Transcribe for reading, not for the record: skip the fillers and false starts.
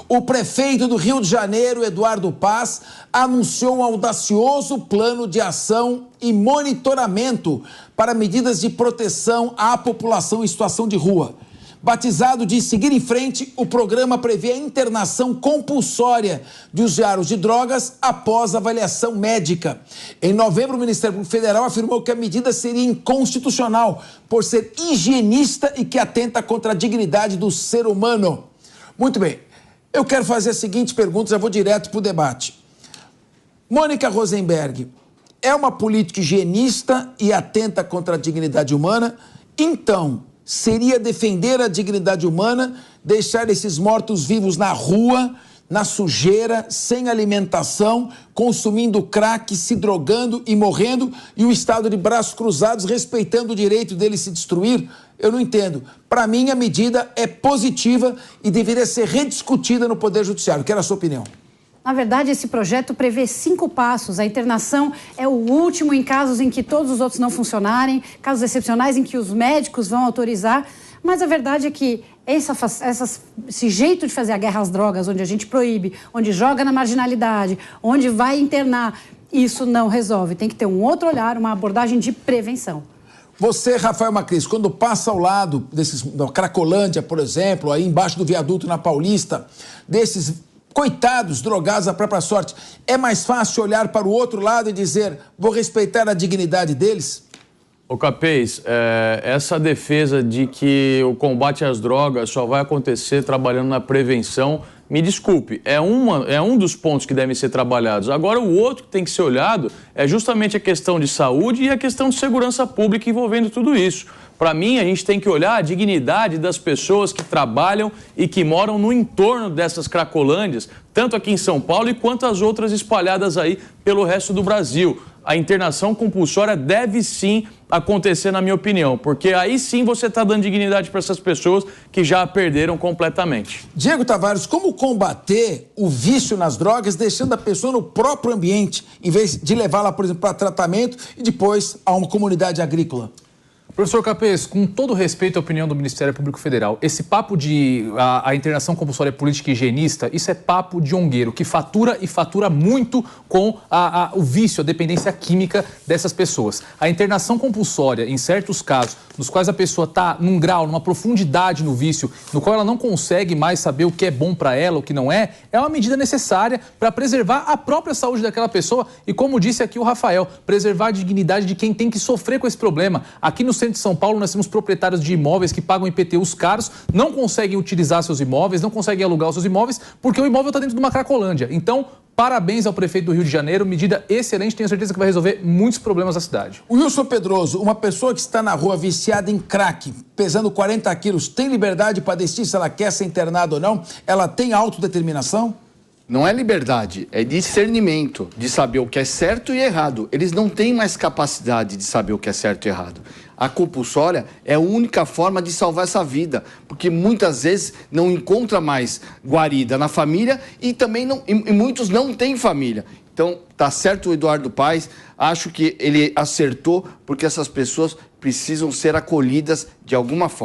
O prefeito do Rio de Janeiro, Eduardo Paes, anunciou um audacioso plano de ação e monitoramento para medidas de proteção à população em situação de rua. Batizado de Seguir em Frente, o programa prevê a internação compulsória de usuários de drogas após avaliação médica. Em novembro, o Ministério Público Federal afirmou que a medida seria inconstitucional por ser higienista e que atenta contra a dignidade do ser humano. Muito bem, eu quero fazer a seguinte pergunta, já vou direto para o debate. Mônica Rosenberg é uma política higienista e atenta contra a dignidade humana? Então, seria defender a dignidade humana, deixar esses mortos-vivos na rua, na sujeira, sem alimentação, consumindo crack, se drogando e morrendo, e o Estado de braços cruzados respeitando o direito dele se destruir? Eu não entendo. Para mim, a medida é positiva e deveria ser rediscutida no Poder Judiciário. Quero a sua opinião. Na verdade, esse projeto prevê 5 passos. A internação é o último em casos em que todos os outros não funcionarem, casos excepcionais em que os médicos vão autorizar. Mas a verdade é que esse jeito de fazer a guerra às drogas, onde a gente proíbe, onde joga na marginalidade, onde vai internar, isso não resolve. Tem que ter um outro olhar, uma abordagem de prevenção. Você, Rafael Macris, quando passa ao lado da Cracolândia, por exemplo, aí embaixo do viaduto na Paulista, desses coitados, drogados à própria sorte, é mais fácil olhar para o outro lado e dizer, vou respeitar a dignidade deles? Ô Capês, essa defesa de que o combate às drogas só vai acontecer trabalhando na prevenção, me desculpe, é um dos pontos que devem ser trabalhados. Agora, o outro que tem que ser olhado é justamente a questão de saúde e a questão de segurança pública envolvendo tudo isso. Para mim, a gente tem que olhar a dignidade das pessoas que trabalham e que moram no entorno dessas cracolândias, tanto aqui em São Paulo quanto as outras espalhadas aí pelo resto do Brasil. A internação compulsória deve sim acontecer, na minha opinião, porque aí sim você está dando dignidade para essas pessoas que já a perderam completamente. Diego Tavares, como combater o vício nas drogas deixando a pessoa no próprio ambiente, em vez de levá-la, por exemplo, para tratamento e depois a uma comunidade agrícola? Professor Capês, com todo respeito à opinião do Ministério Público Federal, esse papo de a internação compulsória política higienista, isso é papo de ongueiro, que fatura e fatura muito com o vício, a dependência química dessas pessoas. A internação compulsória, em certos casos, nos quais a pessoa está num grau, numa profundidade no vício, no qual ela não consegue mais saber o que é bom para ela, o que não é uma medida necessária para preservar a própria saúde daquela pessoa e, como disse aqui o Rafael, preservar a dignidade de quem tem que sofrer com esse problema. Aqui no centro de São Paulo, nós temos proprietários de imóveis que pagam IPTUs caros, não conseguem utilizar seus imóveis, não conseguem alugar os seus imóveis, porque o imóvel está dentro de uma cracolândia. Então, parabéns ao prefeito do Rio de Janeiro, medida excelente, tenho certeza que vai resolver muitos problemas da cidade. Wilson Pedroso, uma pessoa que está na rua viciada em crack, pesando 40 quilos, tem liberdade para decidir se ela quer ser internada ou não? Ela tem autodeterminação? Não é liberdade, é discernimento, de saber o que é certo e errado. Eles não têm mais capacidade de saber o que é certo e errado. A compulsória é a única forma de salvar essa vida, porque muitas vezes não encontra mais guarida na família e também e muitos não têm família. Então, tá certo o Eduardo Paes, acho que ele acertou, porque essas pessoas precisam ser acolhidas de alguma forma.